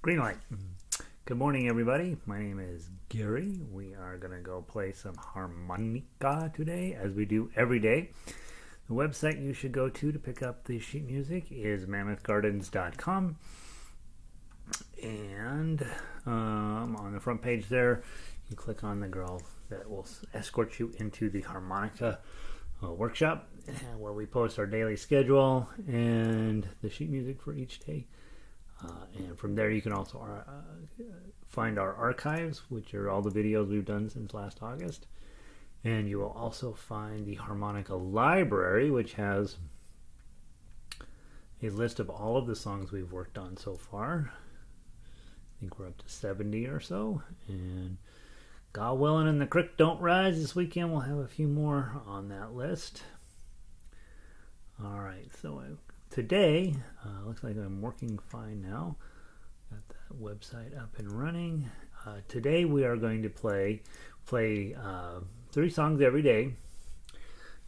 Green light. Good morning, everybody. My name is Gary. We are going to go play some harmonica today, as we do every day. The website you should go to pick up the sheet music is mammothgardens.com. And on the front page there, you click on the girl that will escort you into the harmonica workshop, where we post our daily schedule and the sheet music for each day. And from there you can also find our archives, which are all the videos we've done since last August. And you will also find the harmonica library, which has a list of all of the songs we've worked on so far. I think we're up to 70 or so. And God willing and the creek don't rise this weekend, we'll have a few more on that list. All right, so today, looks like I'm working fine now. Got that website up and running. Today we are going to play 3 songs every day,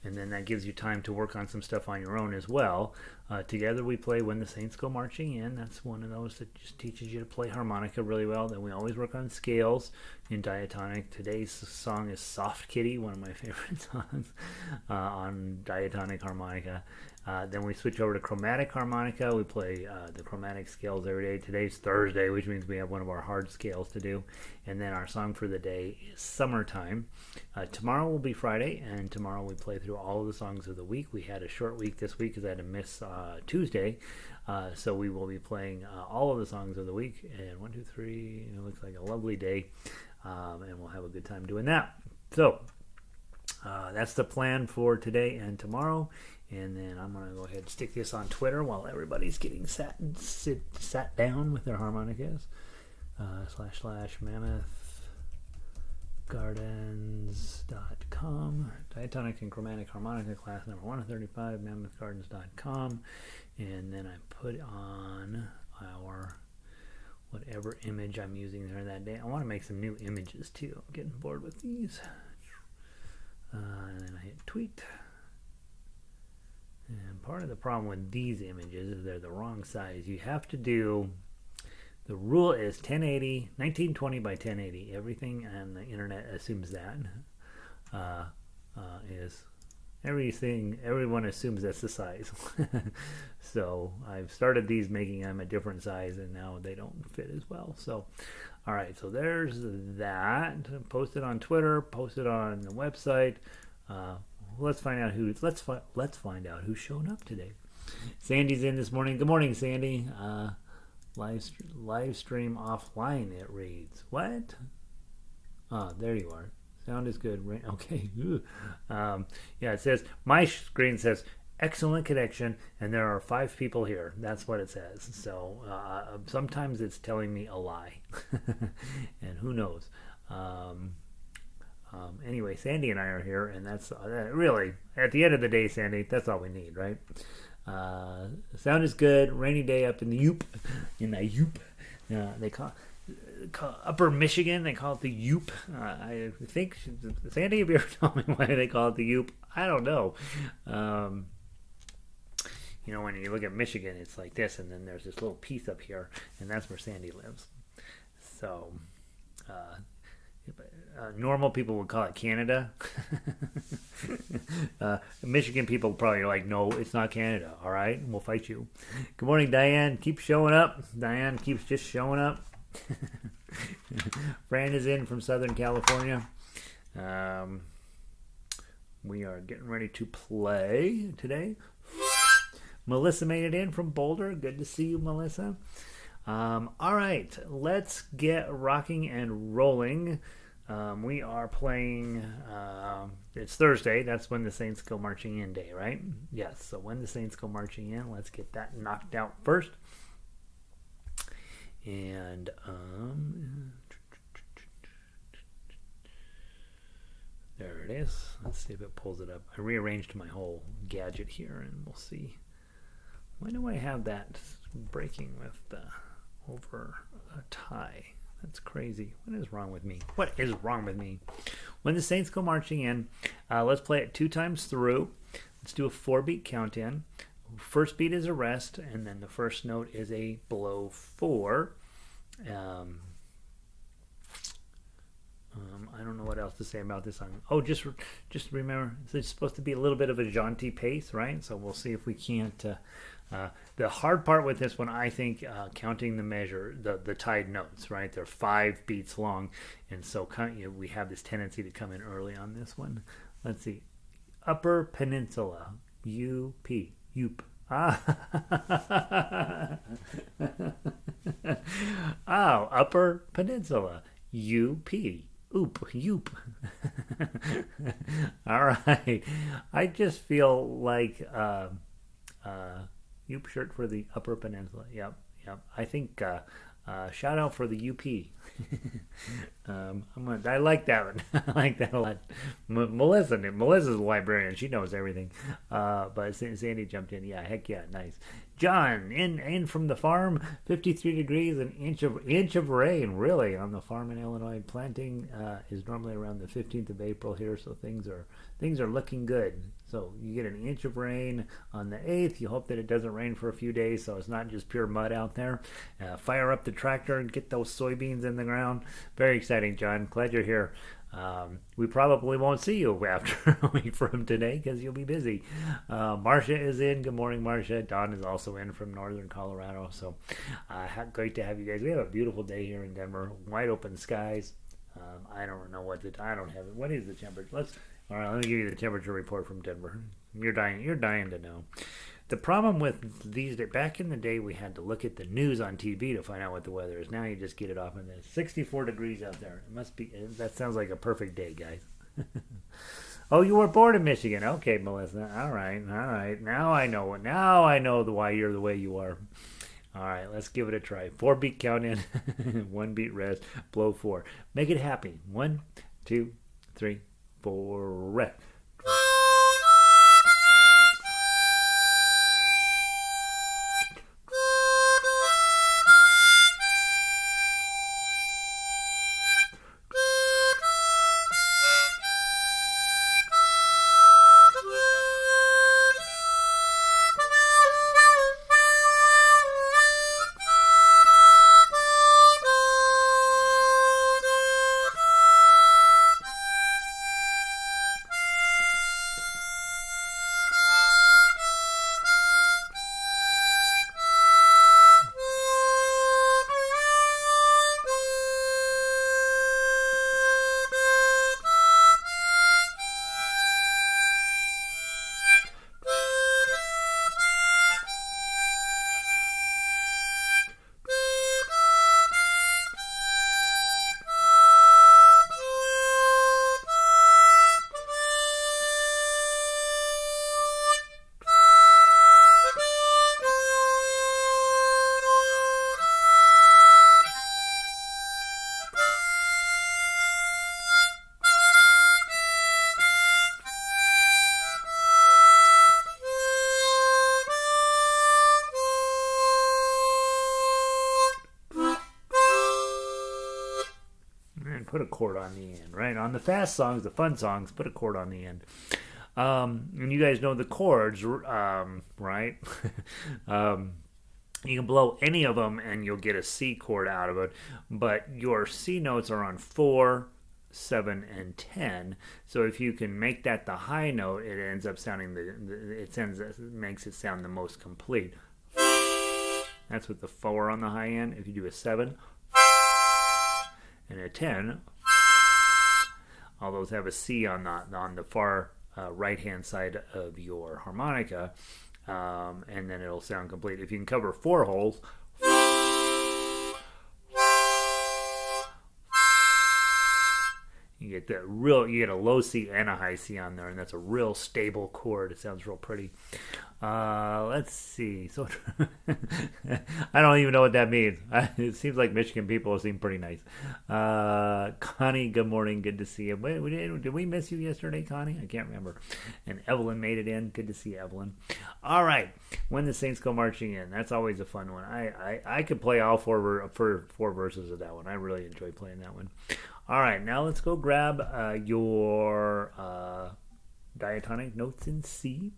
and then that gives you time to work on some stuff on your own as well. Together we play When the Saints Go Marching In. That's one of those that just teaches you to play harmonica really well. Then we always work on scales in diatonic. Today's song is Soft Kitty, one of my favorite songs on diatonic harmonica. Then we switch over to chromatic harmonica. We play the chromatic scales every day. Today's Thursday, which means we have one of our hard scales to do. And then our song for the day is Summertime. Tomorrow will be Friday, and tomorrow we play through all of the songs of the week. We had a short week this week because I had to miss Tuesday. So we will be playing all of the songs of the week. And 1, 2, 3, it looks like a lovely day. And we'll have a good time doing that. So that's the plan for today and tomorrow. And then I'm going to go ahead and stick this on Twitter while everybody's getting sat down with their harmonicas. //mammothgardens.com. Diatonic and chromatic harmonica class number 135, mammothgardens.com. And then I put on our whatever image I'm using there that day. I want to make some new images too. I'm getting bored with these. And then I hit tweet. And part of the problem with these images is they're the wrong size. You have to do, the rule is 1920 by 1080. Everything on the internet assumes that. Everyone assumes that's the size. So I've started these making them a different size, and now they don't fit as well. So, all right, so there's that. Post it on Twitter, post it on the website. Let's find out who's showing up today. Sandy's in this morning. Good morning, Sandy. Live stream offline, it reads. What? There you are. Sound is good. Okay. Yeah, it says, my screen says excellent connection, and there are 5 people here. That's what it says. So sometimes it's telling me a lie, and who knows. Anyway, Sandy and I are here, and that's really, at the end of the day, Sandy, that's all we need, right? Sound is good. Rainy day up in the Yoop. They call Upper Michigan, they call it the Yoop. I think, Sandy, have you ever told me why they call it the Yoop? I don't know. When you look at Michigan, it's like this, and then there's this little piece up here, and that's where Sandy lives. So, normal people would call it Canada. Michigan people probably are like, no, it's not Canada. All right, we'll fight you. Good morning, Diane. Keep showing up. Diane keeps just showing up. Fran is in from Southern California. We are getting ready to play today. Melissa made it in from Boulder. Good to see you, Melissa. All right, let's get rocking and rolling. We are playing, it's Thursday. That's When the Saints Go Marching In day, right? Yes, so When the Saints Go Marching In. Let's get that knocked out first. And there it is. Let's see if it pulls it up. I rearranged my whole gadget here, and we'll see. Why do I have that breaking with over a tie? That's crazy. What is wrong with me? What is wrong with me? When the Saints Go Marching In, let's play it 2 times through. Let's do a 4-beat count in. First beat is a rest, and then the first note is a below 4. Um, I don't know what else to say about this song. Oh, just remember, it's supposed to be a little bit of a jaunty pace, right? So we'll see if we can't. The hard part with this one, I think, counting the measure, the tied notes, right? They're 5 beats long, and so we have this tendency to come in early on this one. Let's see, Upper Peninsula, U-P, Yoop. Ah. Oh, Upper Peninsula, U-P. Oop, yoop. All right. I just feel like Yoop shirt for the Upper Peninsula. Yep. I think shout out for the UP. I like that one. I like that a lot. Melissa's a librarian. She knows everything. But Sandy jumped in. Yeah, heck yeah, nice. John, in from the farm, 53 degrees, an inch of rain, really, on the farm in Illinois. Planting is normally around the 15th of April here, so things are looking good. So you get an inch of rain on the 8th. You hope that it doesn't rain for a few days, so it's not just pure mud out there. Fire up the tractor and get those soybeans in the ground. Very exciting, John. Glad you're here. We probably won't see you after a week from today because you'll be busy. Marcia is in. Good morning, Marcia. Don is also in from northern Colorado. So great to have you guys. We have a beautiful day here in Denver. Wide open skies. I don't know I don't have it. What is the temperature? All right, let me give you the temperature report from Denver. You're dying to know. The problem with these, back in the day, we had to look at the news on TV to find out what the weather is. Now you just get it off, and it's 64 degrees out there. It must be. That sounds like a perfect day, guys. Oh, you were born in Michigan. Okay, Melissa. All right. Now I know. Why you're the way you are. All right, let's give it a try. 4 beat count in, 1 beat rest, blow 4. Make it happy. 1, 2, 3, 4, rest. Put a chord on the end, right? On the fast songs, the fun songs, put a chord on the end. And you guys know the chords, right? You can blow any of them and you'll get a C chord out of it, but your C notes are on 4, 7, and 10. So if you can make that the high note, it ends up sounding makes it sound the most complete. That's with the 4 on the high end. If you do a 7 and a 10, all those have a C on the far right hand side of your harmonica, and then it'll sound complete. If you can cover 4 holes, you get a low C and a high C on there, and that's a real stable chord. It sounds real pretty. Let's see. So I don't even know what that means. It seems like Michigan people seem pretty nice. Connie, good morning. Good to see you. Did we miss you yesterday, Connie? I can't remember. And Evelyn made it in. Good to see Evelyn. All right. When the Saints Go Marching In. That's always a fun one. I could play all four verses of that one. I really enjoy playing that one. All right. Now let's go grab your diatonic notes in C.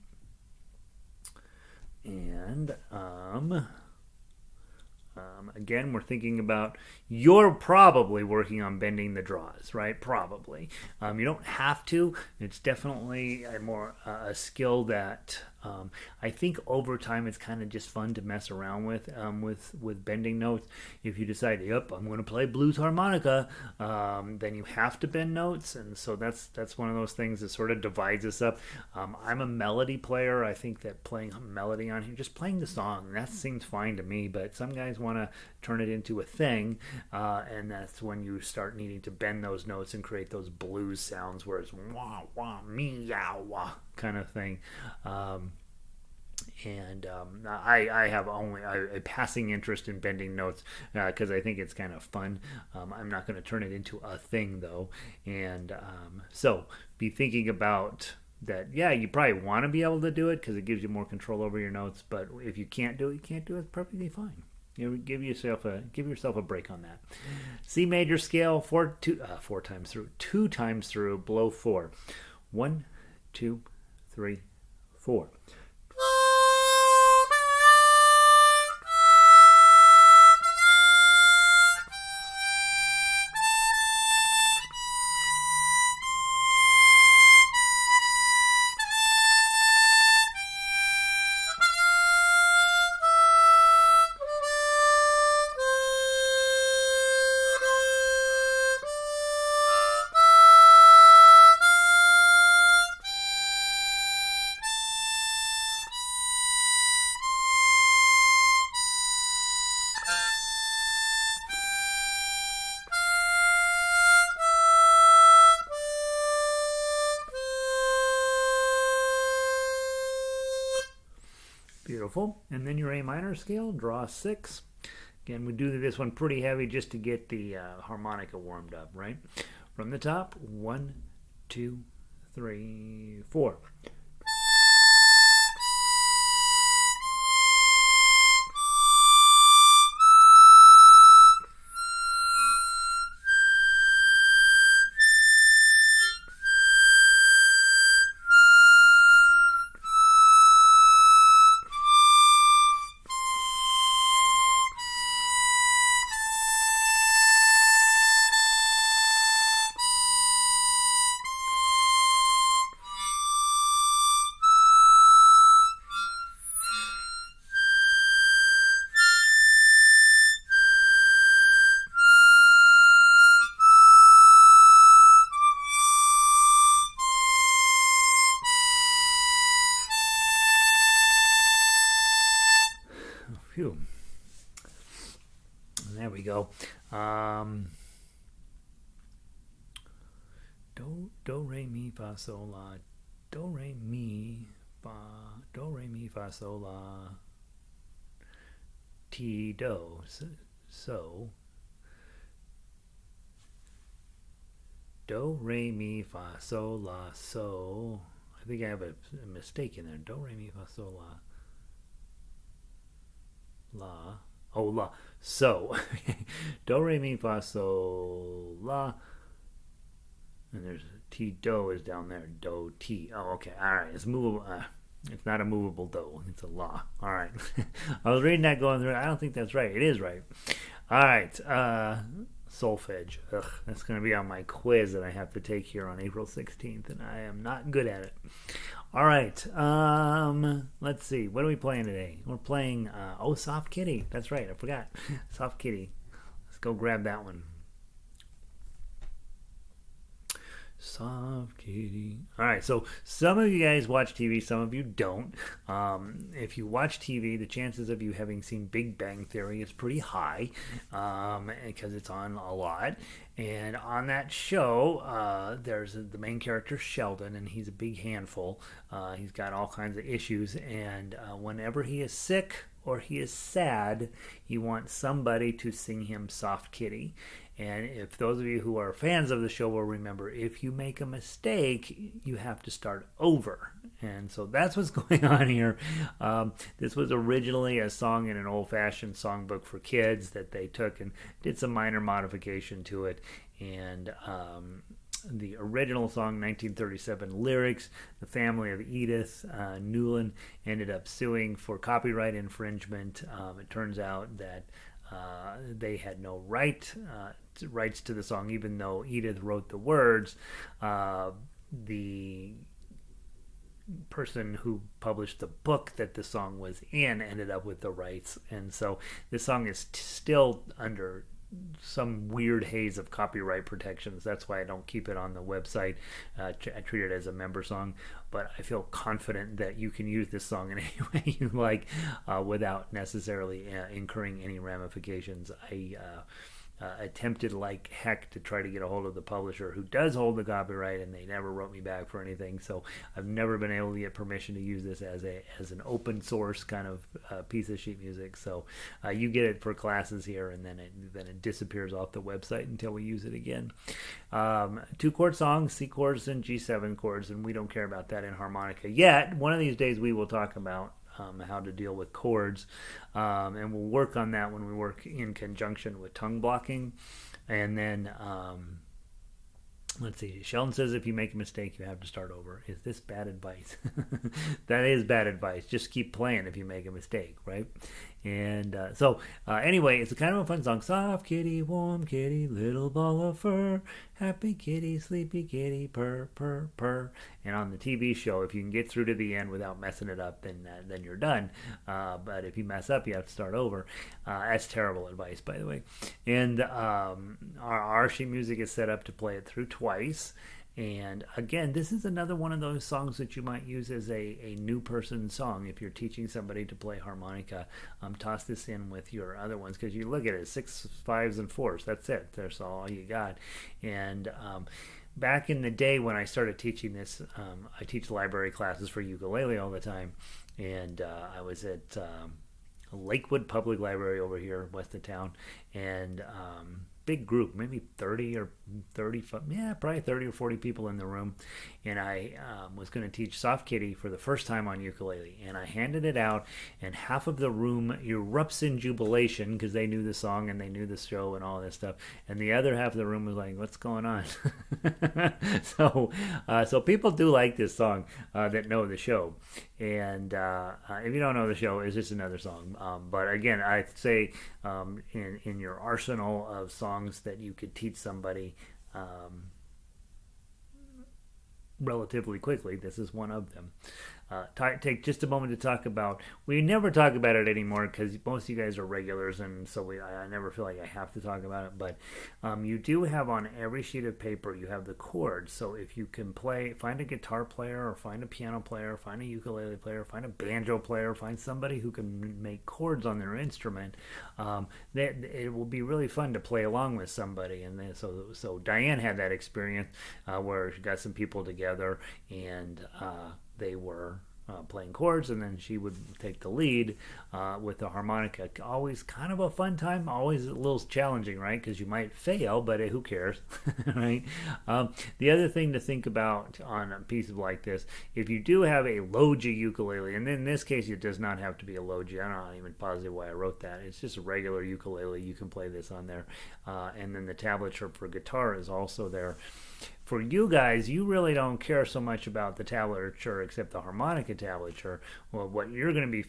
Again, we're thinking about, you're probably working on bending the draws, right? Probably. You don't have to. It's definitely a skill that I think over time it's kind of just fun to mess around with bending notes. If you decide, yep, I'm going to play blues harmonica, then you have to bend notes, and so that's one of those things that sort of divides us up. I'm a melody player. I think that playing a melody on here, just playing the song, that seems fine to me. But some guys want to turn it into a thing, and that's when you start needing to bend those notes and create those blues sounds where it's wah wah meow wah kind of thing. I have only a passing interest in bending notes because I think it's kind of fun. I'm not going to turn it into a thing though, and so be thinking about that. Yeah, you probably want to be able to do it because it gives you more control over your notes. But if you can't do it, you can't do it. It's perfectly fine. You know, give yourself a break on that. C major scale, four times through, 2 times through, below 4. 1, 2, 3, 4. Beautiful. And then your A minor scale, draw 6. Again, we do this one pretty heavy just to get the harmonica warmed up, right? From the top, 1, 2, 3, 4. Phew. And there we go. Do re mi fa sol la, do re mi fa sol la, ti do. So do re mi fa sol la, so. I think I have a mistake in there. Do re mi fa sol la. La. Oh, la. So, do, re, mi, fa, sol, la. And there's ti, do is down there. Do, ti. Oh, okay. All right. It's movable. It's not a movable do. It's a la. All right. I was reading that going through. I don't think that's right. It is right. All right. Solfege. Ugh, that's going to be on my quiz that I have to take here on April 16th, and I am not good at it. All right. Let's see. What are we playing today? We're playing, Soft Kitty. That's right. I forgot. Soft Kitty. Let's go grab that one. Soft Kitty. All right, so some of you guys watch TV, some of you don't. If you watch TV, the chances of you having seen Big Bang Theory is pretty high because it's on a lot. And on that show, there's the main character, Sheldon, and he's a big handful. He's got all kinds of issues, and whenever he is sick or he is sad, he wants somebody to sing him Soft Kitty. And if those of you who are fans of the show will remember, if you make a mistake, you have to start over. And so that's what's going on here. This was originally a song in an old-fashioned songbook for kids that they took and did some minor modification to it. And the original song, 1937 lyrics, the family of Edith Newland ended up suing for copyright infringement. It turns out that they had no rights to the song, even though Edith wrote the words. The person who published the book that the song was in ended up with the rights, and so this song is still under some weird haze of copyright protections. That's why I don't keep it on the website. I treat it as a member song, but I feel confident that you can use this song in any way you like without necessarily incurring any ramifications. I attempted like heck to try to get a hold of the publisher who does hold the copyright, and they never wrote me back for anything. So I've never been able to get permission to use this as an open source kind of piece of sheet music. So you get it for classes here, and then it disappears off the website until we use it again. 2-chord songs, C chords and G7 chords, and we don't care about that in harmonica yet. One of these days we will talk about how to deal with chords, and we'll work on that when we work in conjunction with tongue blocking. And then let's see, Sheldon says if you make a mistake you have to start over. Is this bad advice? That is bad advice. Just keep playing if you make a mistake, right? And so anyway, it's a kind of a fun song. Soft kitty, warm kitty, little ball of fur, happy kitty, sleepy kitty, purr, purr, purr. And on the TV show, if you can get through to the end without messing it up, then you're done. But if you mess up, you have to start over. That's terrible advice, by the way. And our sheet music is set up to play it through twice. And again, this is another one of those songs that you might use as a new person song if you're teaching somebody to play harmonica. Toss this in with your other ones, because you look at it, 6, 5s, and 4s. That's it. That's all you got. And back in the day when I started teaching this, I teach library classes for ukulele all the time, and I was at Lakewood Public Library over here west of town, and big group, maybe 30 or 35, probably 30 or 40 people in the room. And I was going to teach Soft Kitty for the first time on ukulele, and I handed it out, and half of the room erupts in jubilation because they knew the song and they knew the show and all this stuff, and the other half of the room was like, what's going on? So people do like this song that know the show. And if you don't know the show, it's just another song. But again, I say in your arsenal of songs that you could teach somebody relatively quickly, this is one of them. Take just a moment to talk about, we never talk about it anymore because most of you guys are regulars, and so I never feel like I have to talk about it, but you do have on every sheet of paper, you have the chords. So if you can find a guitar player, or find a piano player, find a ukulele player, find a banjo player, find somebody who can make chords on their instrument, it will be really fun to play along with somebody. And then, so Diane had that experience where she got some people together, and they were playing chords, and then she would take the lead with the harmonica. Always kind of a fun time, always a little challenging, right? Because you might fail, but who cares, right? The other thing to think about on a piece of like this, if you do have a low G ukulele, and in this case it does not have to be a low G, I'm not even positive why I wrote that, it's just a regular ukulele, you can play this on there, and then the tablature for guitar is also there. For you guys, you really don't care so much about the tablature except the harmonica tablature. Well, what you're going to be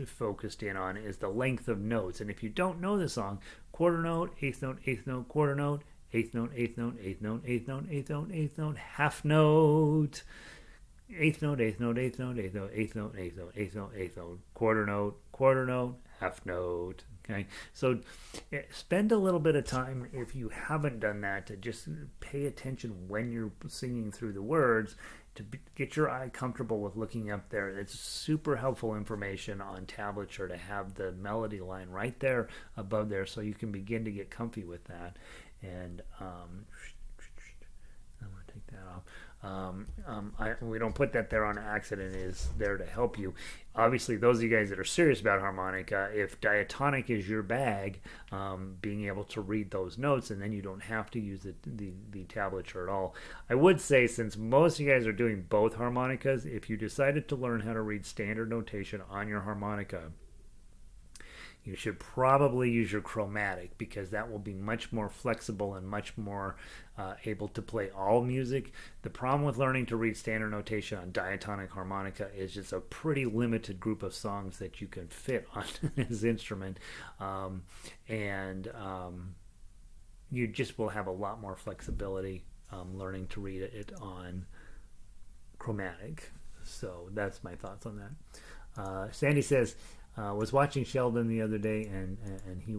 focused in on is the length of notes. And if you don't know the song, quarter note, eighth note, quarter note, eighth note, eighth note, eighth note, eighth note, eighth note, eighth note, half note, eighth note, eighth note, eighth note, eighth note, eighth note, eighth note, eighth note, eighth note, quarter note, half note. Okay, so spend a little bit of time, if you haven't done that, to just pay attention when you're singing through the words, to get your eye comfortable with looking up there. It's super helpful information on tablature to have the melody line right there above there, so you can begin to get comfy with that. And I'm going to take that off. We don't put that there on accident. It is there to help you. Obviously, those of you guys that are serious about harmonica, if diatonic is your bag, being able to read those notes, and then you don't have to use the tablature at all. I would say, since most of you guys are doing both harmonicas, if you decided to learn how to read standard notation on your harmonica, you should probably use your chromatic, because that will be much more flexible and much more able to play all music. The problem with learning to read standard notation on diatonic harmonica is just a pretty limited group of songs that you can fit on this instrument, and you just will have a lot more flexibility learning to read it on chromatic. So that's my thoughts on that. Sandy says, was watching Sheldon the other day, and he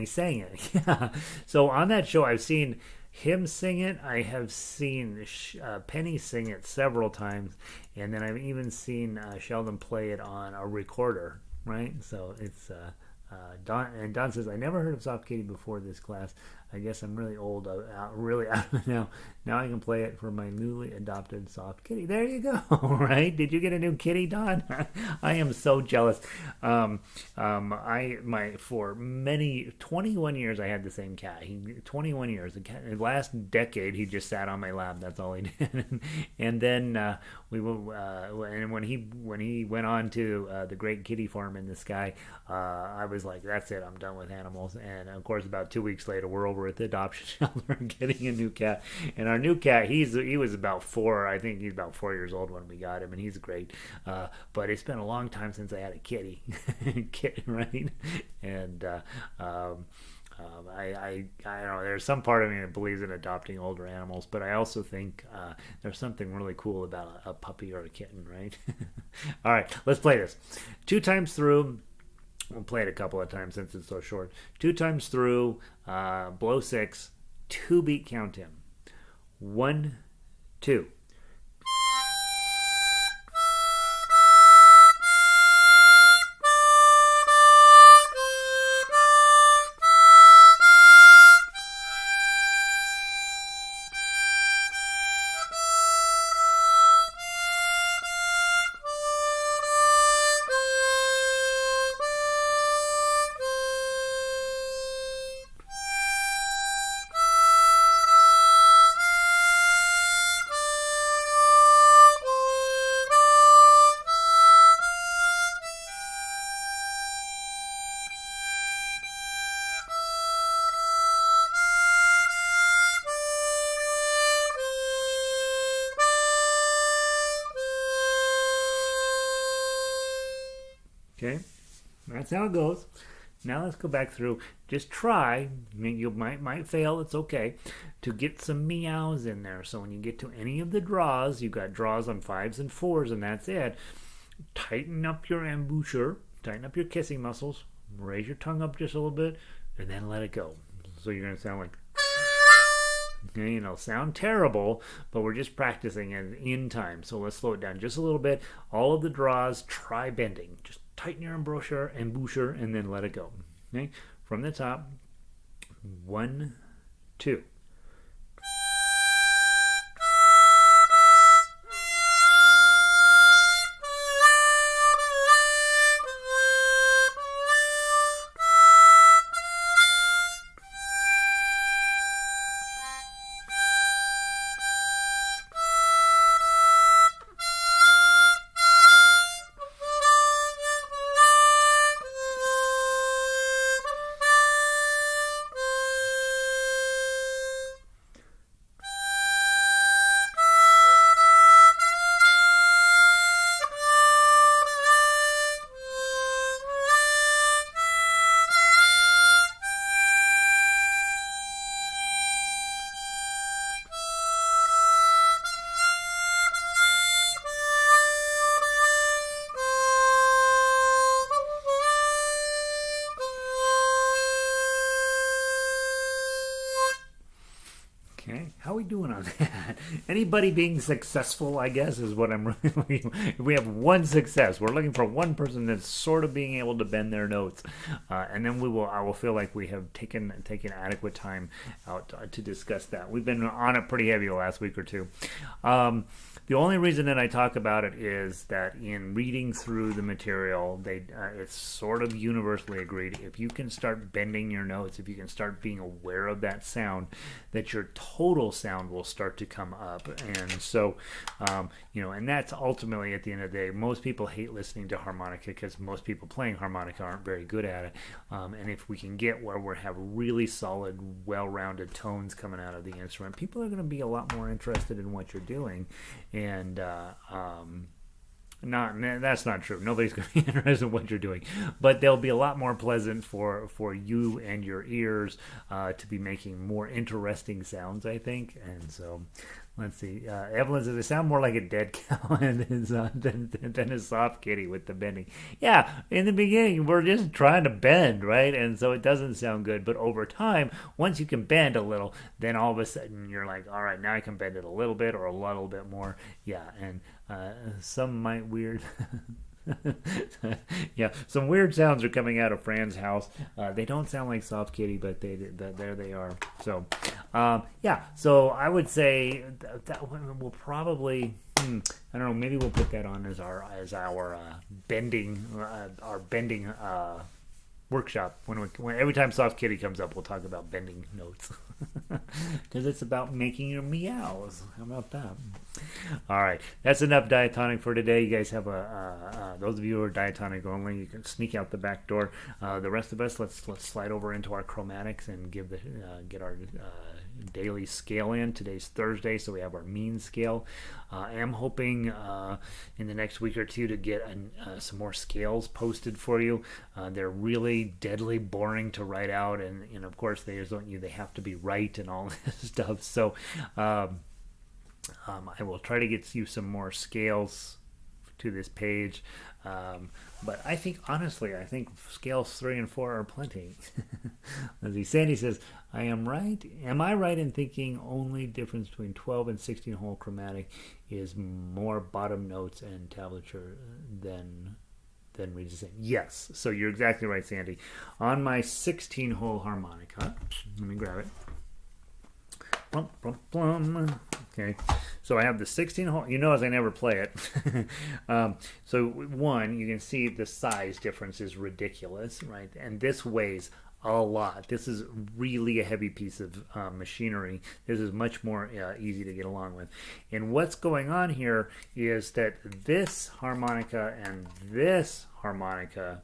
sang it. Yeah. So on that show, I've seen him sing it. I have seen Penny sing it several times, and then I've even seen Sheldon play it on a recorder. Right. So it's Don says, I never heard of Soft Kitty before this class. I guess I'm really old, really out of it now. Now I can play it for my newly adopted Soft Kitty. There you go, right? Did you get a new kitty, Don? I am so jealous. For many 21 years I had the same cat. 21 years. The last decade he just sat on my lap. That's all he did. And then and when he went on to the Great Kitty Farm in the Sky, I was like, that's it. I'm done with animals. And of course, about 2 weeks later, we're over at the adoption shelter getting a new cat. And our new cat, he was about 4. I think he's about 4 years old when we got him, and he's great. But it's been a long time since I had a kitty, right? And I don't know. There's some part of me that believes in adopting older animals, but I also think there's something really cool about a puppy or a kitten, right? All right, let's play this 2 times through. We'll play it a couple of times since it's so short. 2 times through, blow 6, 2-beat count in. 1, 2. Okay, that's how it goes. Now let's go back through. Just try. I mean, you might fail. It's okay. To get some meows in there. So when you get to any of the draws, you've got draws on 5s and 4s, and that's it. Tighten up your embouchure. Tighten up your kissing muscles. Raise your tongue up just a little bit, and then let it go. So you're going to sound like, sound terrible, but we're just practicing it in time. So let's slow it down just a little bit. All of the draws, try bending. Just tighten your embouchure, and then let it go. Okay, from the top. 1, 2. Okay, how are we doing on that? Anybody being successful, I guess, is what I'm really looking for. If we have one success, we're looking for one person that's sort of being able to bend their notes, and then I will feel like we have taken adequate time out to discuss that. We've been on it pretty heavy the last week or two. The only reason that I talk about it is that in reading through the material, it's sort of universally agreed. If you can start bending your notes, if you can start being aware of that sound, that your total sound will start to come up. And so, and that's ultimately at the end of the day. Most people hate listening to harmonica because most people playing harmonica aren't very good at it. And if we can get where we have really solid, well-rounded tones coming out of the instrument, people are going to be a lot more interested in what you're doing. And that's not true. Nobody's going to be interested in what you're doing, but they'll be a lot more pleasant for you and your ears to be making more interesting sounds, I think. And so, let's see. Evelyn says they sound more like a dead cow than a soft kitty with the bending. Yeah, in the beginning we're just trying to bend, right? And so it doesn't sound good. But over time, once you can bend a little, then all of a sudden you're like, all right, now I can bend it a little bit or a little bit more. Yeah, and some might weird. Yeah, some weird sounds are coming out of Fran's house. They don't sound like soft kitty, but there they are. So, yeah. So I would say that we'll probably, I don't know. Maybe we'll put that on as our bending workshop. When every time soft kitty comes up, we'll talk about bending notes because it's about making your meows. How about that? All right, that's enough diatonic for today. You guys have those of you who are diatonic only, you can sneak out the back door. The rest of us, let's slide over into our chromatics and get our daily scale in. Today's Thursday, so we have our mean scale. I am hoping in the next week or two to get some more scales posted for you. They're really deadly boring to write out, and of course they have to be right and all this stuff. So I will try to get you some more scales to this page. But I think, honestly, scales 3 and 4 are plenty. Let's see. Sandy says, Am I right in thinking only difference between 12 and 16 hole chromatic is more bottom notes and tablature than reads the same? Yes. So you're exactly right, Sandy. On my 16 hole harmonica, let me grab it. Plum, plum, plum. Okay, so I have the 16 hole. You notice I never play it. So one, you can see the size difference is ridiculous, right? And this weighs a lot. This is really a heavy piece of machinery. This is much more easy to get along with. And what's going on here is that this harmonica and this harmonica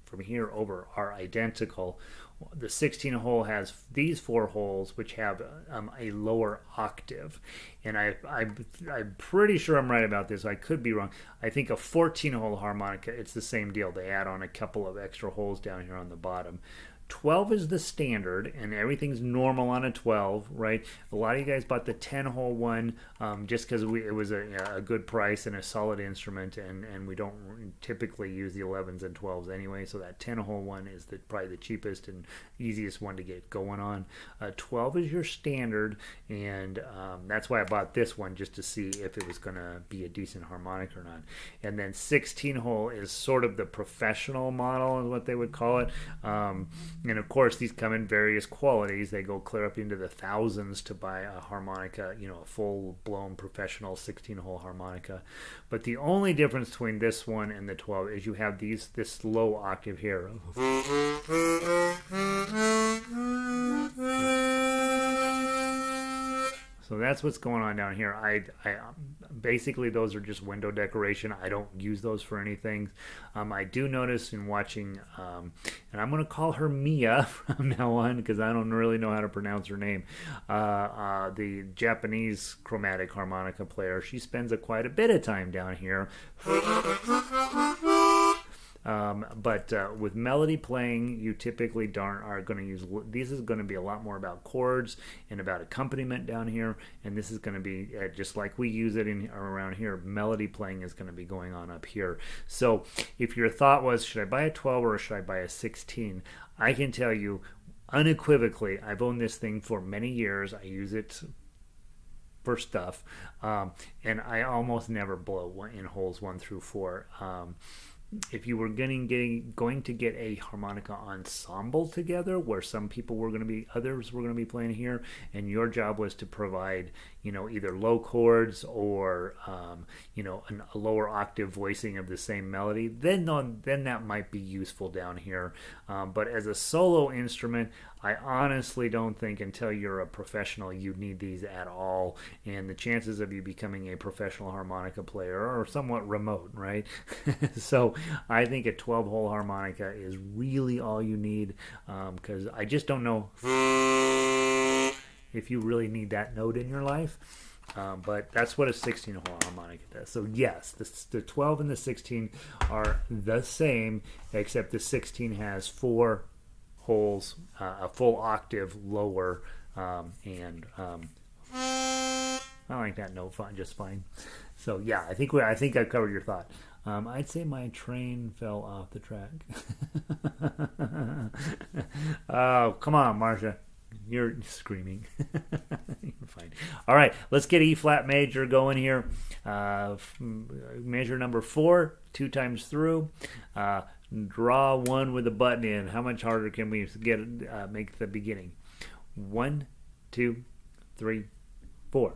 from here over are identical. The 16 hole has these 4 holes which have a lower octave, and I'm pretty sure I'm right about this. I could be wrong. I think a 14 hole harmonica, it's the same deal. They add on a couple of extra holes down here on the bottom. 12 is the standard, and everything's normal on a 12, right? A lot of you guys bought the 10 hole one just because it was a good price and a solid instrument, and we don't typically use the 11s and 12s anyway, so that 10 hole one is probably the cheapest and easiest one to get going on. 12 is your standard, and that's why I bought this one, just to see if it was going to be a decent harmonic or not. And then 16 hole is sort of the professional model, is what they would call it. And of course, these come in various qualities. They go clear up into the thousands to buy a harmonica, a full-blown professional 16-hole harmonica. But the only difference between this one and the 12 is you have this low octave here. So that's what's going on down here. I basically, those are just window decoration. I don't use those for anything. I do notice in watching, and I'm going to call her Mia from now on because I don't really know how to pronounce her name. The Japanese chromatic harmonica player. She spends quite a bit of time down here. But with melody playing, you typically are going to use, this is going to be a lot more about chords and about accompaniment down here, and this is going to be just like we use it around here. Melody playing is going to be going on up here. So if your thought was, should I buy a 12 or should I buy a 16? I can tell you unequivocally, I've owned this thing for many years. I use it for stuff, and I almost never blow in holes 1 through 4. if you were going to get a harmonica ensemble together, where some people were going to be, others were going to be playing here, and your job was to provide, either low chords or, a lower octave voicing of the same melody, then that might be useful down here. But as a solo instrument, I honestly don't think until you're a professional you need these at all, and the chances of you becoming a professional harmonica player are somewhat remote, right? So I think a 12-hole harmonica is really all you need, because I just don't know if you really need that note in your life. But that's what a 16-hole harmonica does. So yes, the 12 and the 16 are the same, except the 16 has 4 holes, a full octave lower, and I like that note just fine. So yeah, I think I covered your thought. I'd say my train fell off the track. Oh, come on, Marcia. You're screaming. You're fine. All right, let's get E flat major going here. Measure number 4, 2 times through. Draw 1 with a button in. How much harder can we make the beginning? 1, 2, 3, 4.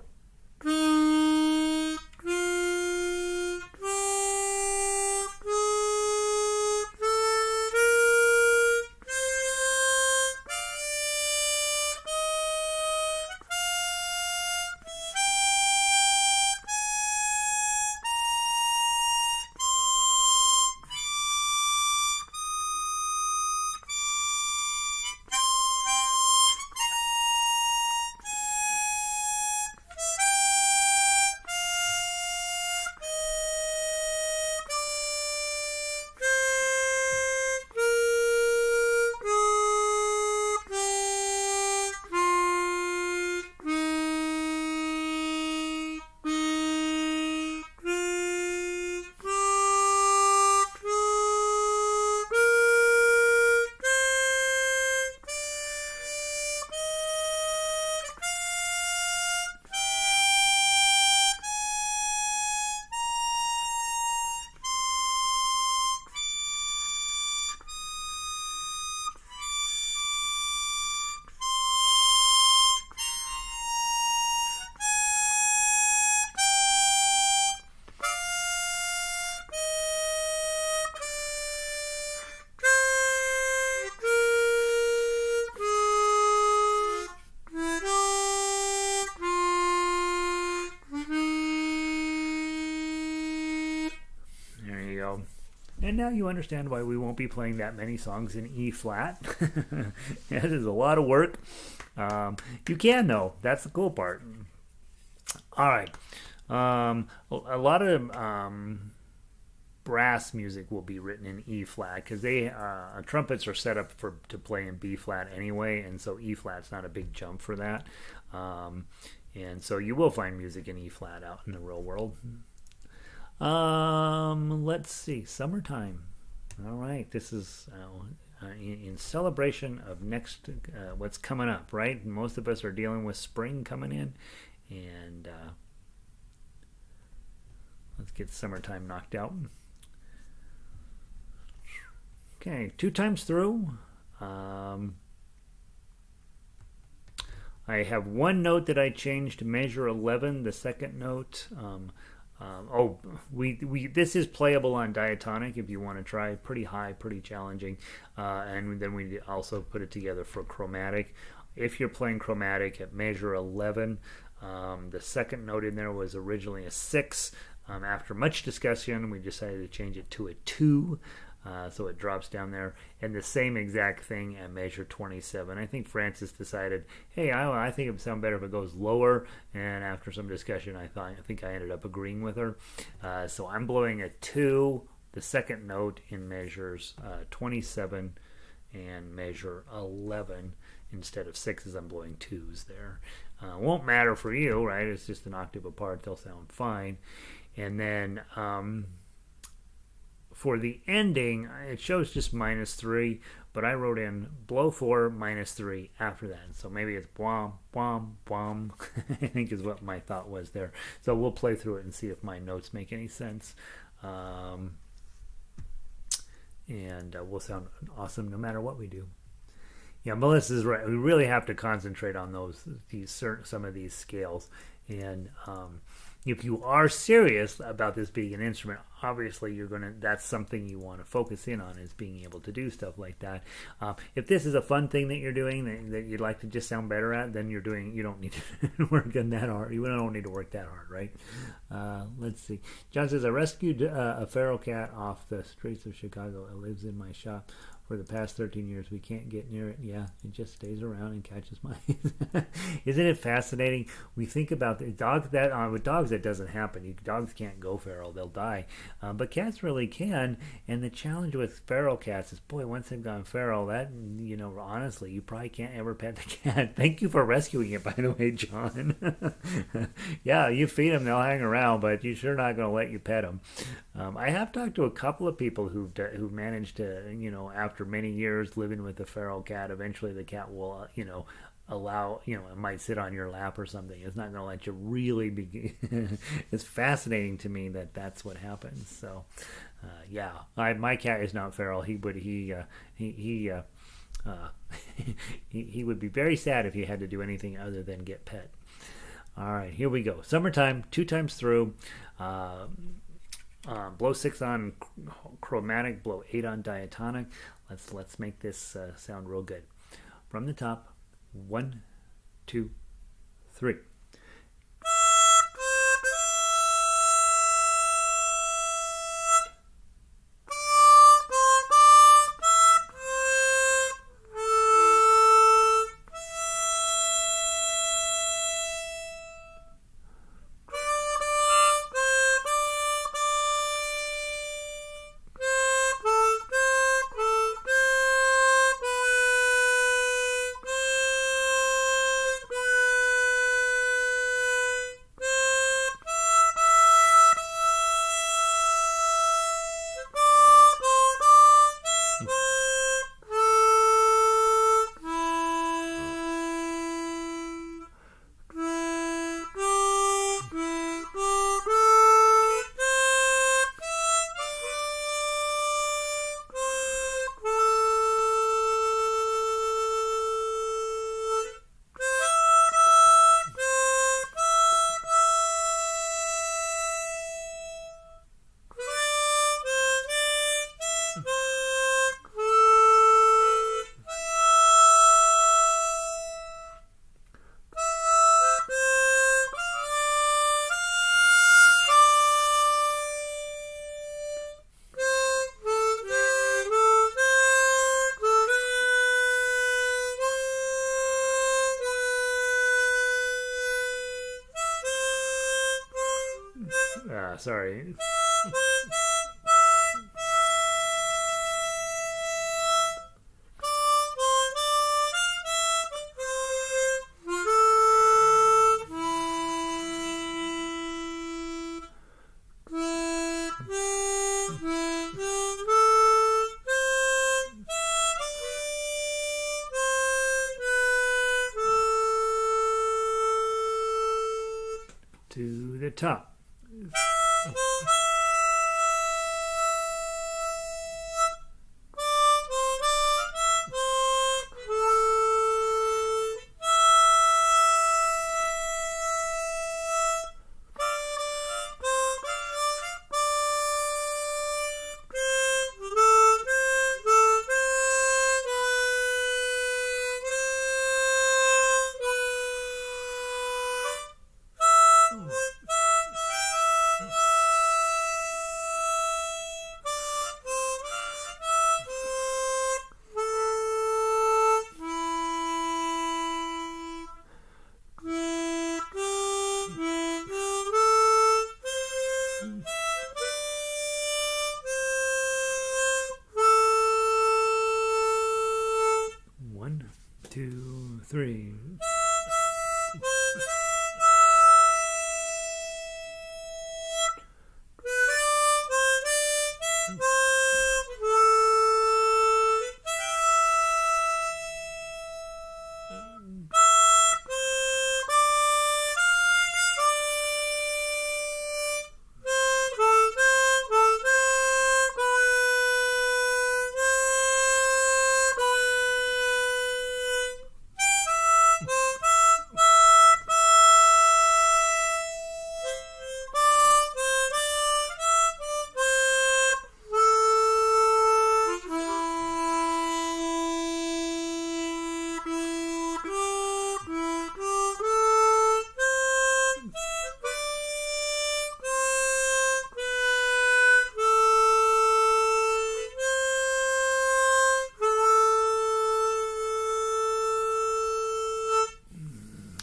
And now you understand why we won't be playing that many songs in E flat. It is a lot of work. You can, though. That's the cool part. All right. A lot of brass music will be written in E flat because trumpets are set up to play in B flat anyway, and so E flat's not a big jump for that. And so you will find music in E flat out in the real world. Let's see. Summertime. All right. This is in celebration of what's coming up, right? Most of us are dealing with spring coming in, and let's get summertime knocked out. Okay, 2 times through. I have one note that I changed to measure 11, the second note. This is playable on diatonic if you want to try. Pretty high, pretty challenging. And then we also put it together for chromatic. If you're playing chromatic at measure 11, the second note in there was originally a 6. After much discussion, we decided to change it to a 2. So it drops down there, and the same exact thing at measure 27. I think Frances decided, hey, I think it would sound better if it goes lower, and after some discussion, I think I ended up agreeing with her. So I'm blowing a 2, the second note in measures 27 and measure 11 instead of 6s. I'm blowing 2s there. Won't matter for you, right? It's just an octave apart. They'll sound fine. And then for the ending, it shows just -3, but I wrote in blow 4, -3 after that. So maybe it's bwom, bwom, bwom, I think is what my thought was there. So we'll play through it and see if my notes make any sense. and we'll sound awesome no matter what we do. Yeah, Melissa's right. We really have to concentrate on some of these scales, and if you are serious about this being an instrument, obviously that's something you want to focus in on, is being able to do stuff like that. If this is a fun thing that you're doing that you'd like to just sound better at, then you don't need to work on that hard. You don't need to work that hard, right? Let's see. John says, I rescued a feral cat off the streets of Chicago. It lives in my shop. For the past 13 years, we can't get near it. Yeah, it just stays around and catches mice. Isn't it fascinating? We think about the dogs with dogs that doesn't happen. Dogs can't go feral; they'll die. But cats really can. And the challenge with feral cats is, boy, once they've gone feral, that honestly, you probably can't ever pet the cat. Thank you for rescuing it, by the way, John. Yeah, you feed them, they'll hang around, but you're sure not going to let you pet them. I have talked to a couple of people who managed to, after many years living with a feral cat, eventually the cat will, allow, it might sit on your lap or something. It's not going to let you really begin. It's fascinating to me that that's what happens. So, yeah, my cat is not feral. He would be very sad if he had to do anything other than get pet. All right, here we go. Summertime, 2 times through. Blow 6 on chromatic, blow 8 on diatonic. Let's make this sound real good. From the top, 1, 2, 3. Sorry. To the top. Three.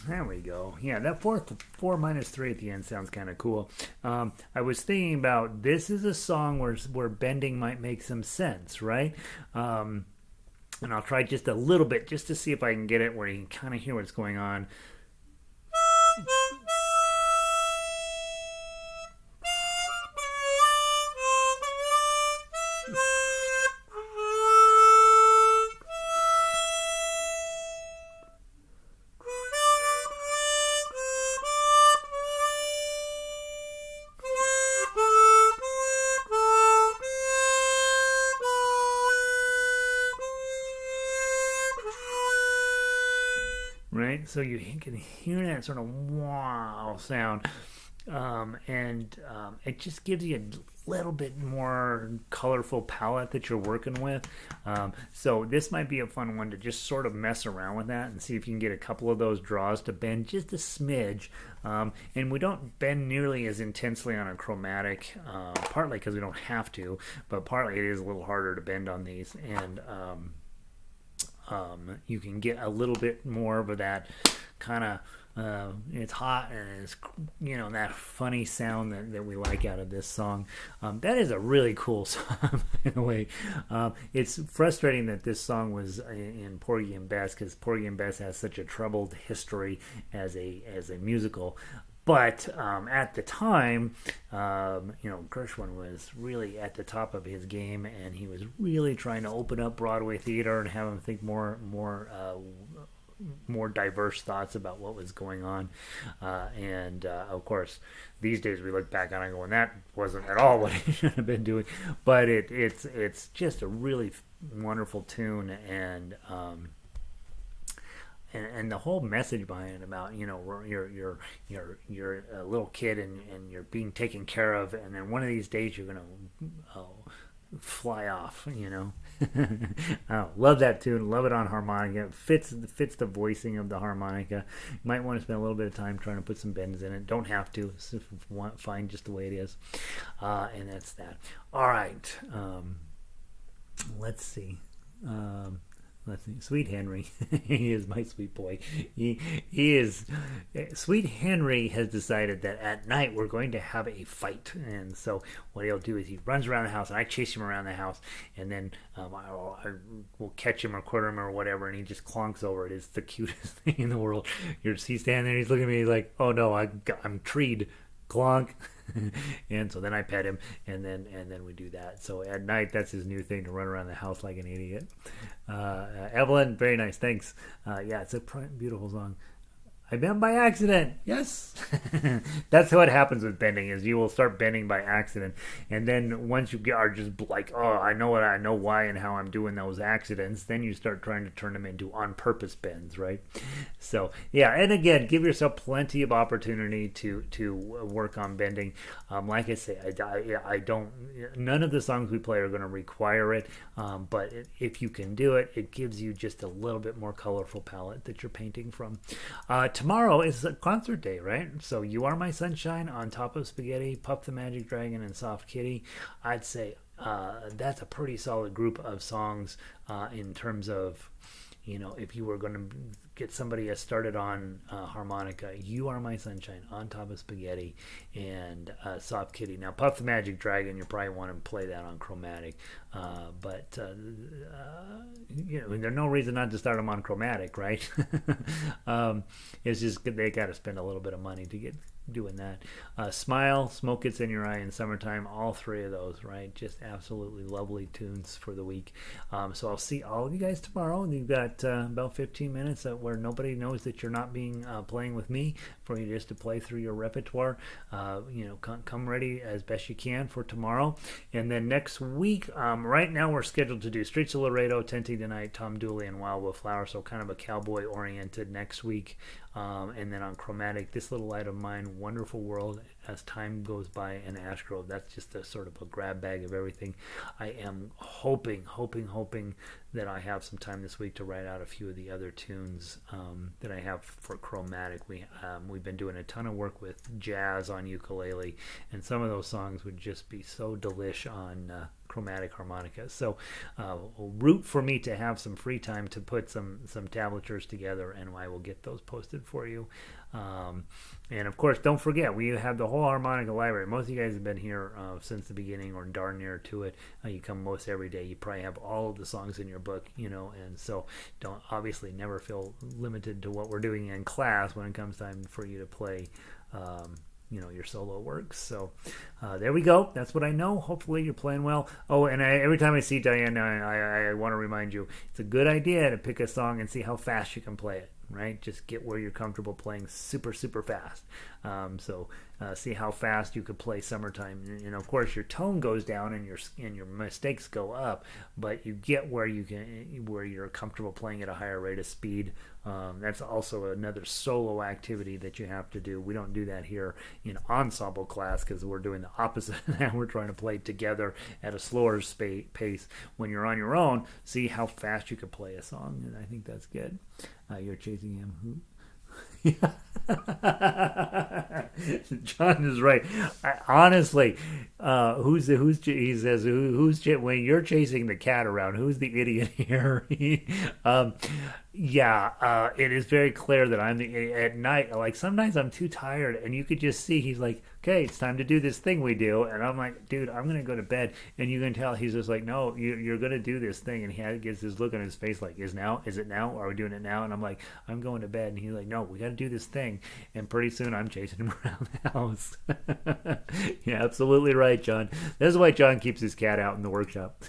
There we go. Yeah, that four minus three at the end sounds kind of cool. I was thinking about this is a song where bending might make some sense, right? And I'll try just a little bit just to see if I can get it where you can kind of hear what's going on. Right, so you can hear that sort of wow sound, and it just gives you a little bit more colorful palette that you're working with. So this might be a fun one to just sort of mess around with that and see if you can get a couple of those draws to bend just a smidge. And we don't bend nearly as intensely on a chromatic, partly because we don't have to, but partly it is a little harder to bend on these, and you can get a little bit more of that kind of it's hot and it's that funny sound that we like out of this song. That is a really cool song in a way. It's frustrating that this song was in Porgy and Bess, because Porgy and Bess has such a troubled history as a musical. But at the time, Gershwin was really at the top of his game, and he was really trying to open up Broadway theater and have him think more diverse thoughts about what was going on. And of course, these days we look back on it going, that wasn't at all what he should have been doing. But it's just a really wonderful tune, and the whole message behind it about you're a little kid and you're being taken care of, and then one of these days you're gonna fly off. Love that tune. Love it on harmonica. It fits the voicing of the harmonica. You might want to spend a little bit of time trying to put some bends in it. Don't have to. It's fine just the way it is. And that's that. All right. Let's see. Sweet Henry. He is my sweet boy. He is. Sweet Henry has decided that at night we're going to have a fight, and so what he'll do is he runs around the house, and I chase him around the house, and then I will catch him or quarter him or whatever, and he just clonks over it. It's the cutest thing in the world. He's standing there, he's looking at me like, oh no, I'm treed. Clonk. And so then I pet him, and then we do that. So at night, that's his new thing, to run around the house like an idiot. Evelyn, very nice, thanks. Yeah, it's a beautiful song. I bent by accident. Yes. That's what happens with bending, is you will start bending by accident. And then once you are just like, oh, I know why and how I'm doing those accidents, then you start trying to turn them into on-purpose bends, right? So, yeah, and again, give yourself plenty of opportunity to work on bending. Like I say, I don't, none of the songs we play are going to require it, but if you can do it, it gives you just a little bit more colorful palette that you're painting from. Tomorrow is a concert day, right? So You Are My Sunshine, On Top of Spaghetti, Puff the Magic Dragon, and Soft Kitty. I'd say that's a pretty solid group of songs in terms of, if you were going to get somebody started on harmonica, You Are My Sunshine, On Top of Spaghetti, and Soft Kitty. Now, Puff the Magic Dragon, you probably want to play that on chromatic, but there's no reason not to start them on chromatic, right? It's just they got to spend a little bit of money to get doing that. Smile, Smoke Gets in Your Eye, and Summertime, all three of those, right? Just absolutely lovely tunes for the week. So I'll see all of you guys tomorrow. You've got about 15 minutes where nobody knows that you're not playing with me, for you just to play through your repertoire. Come ready as best you can for tomorrow. And then next week, right now we're scheduled to do Streets of Laredo, Tenting Tonight, Tom Dooley, and Wild Wolf Flower, so kind of a cowboy-oriented next week. And then on chromatic, This Little Light of Mine, Wonderful World, As Time Goes By, and Ash Grove. That's just a sort of a grab bag of everything. I am hoping that I have some time this week to write out a few of the other tunes that I have for chromatic. We've been doing a ton of work with jazz on ukulele, and some of those songs would just be so delish on chromatic harmonica. So root for me to have some free time to put some tablatures together, and I will get those posted for you. And of course, don't forget, we have the whole harmonica library. Most of you guys have been here since the beginning, or darn near to it. You come most every day. You probably have all of the songs in your book, and so don't obviously never feel limited to what we're doing in class when it comes time for you to play your solo works. So there we go. That's what I know. Hopefully you're playing well. Oh, and every time I see Diane, I want to remind you, it's a good idea to pick a song and see how fast you can play it, right? Just get where you're comfortable playing super, super fast. So see how fast you could play Summertime. And of course your tone goes down and your mistakes go up, but you get where you're comfortable playing at a higher rate of speed. That's also another solo activity that you have to do. We don't do that here in ensemble class because we're doing the opposite of that. We're trying to play together at a slower pace. When you're on your own, see how fast you can play a song, and I think that's good. You're chasing him. Who? John is right. Honestly, he says when you're chasing the cat around, who's the idiot here? It is very clear that I'm the idiot at night. Like sometimes I'm too tired, and you could just see he's like, okay, it's time to do this thing we do, and I'm like, dude, I'm gonna go to bed, and you can tell he's just like, no, you're gonna do this thing, and he gets this look on his face like, is it now? Are we doing it now? And I'm like, I'm going to bed, and he's like, no, we got to do this thing, and pretty soon I'm chasing him around the house. Yeah, absolutely right, John. This is why John keeps his cat out in the workshop.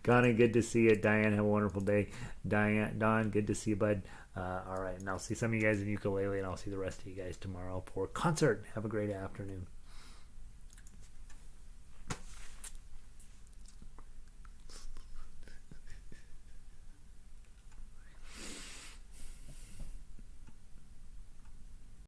Connie, good to see you. Diane, have a wonderful day. Don, good to see you, bud. All right, and I'll see some of you guys in ukulele, and I'll see the rest of you guys tomorrow for concert. Have a great afternoon.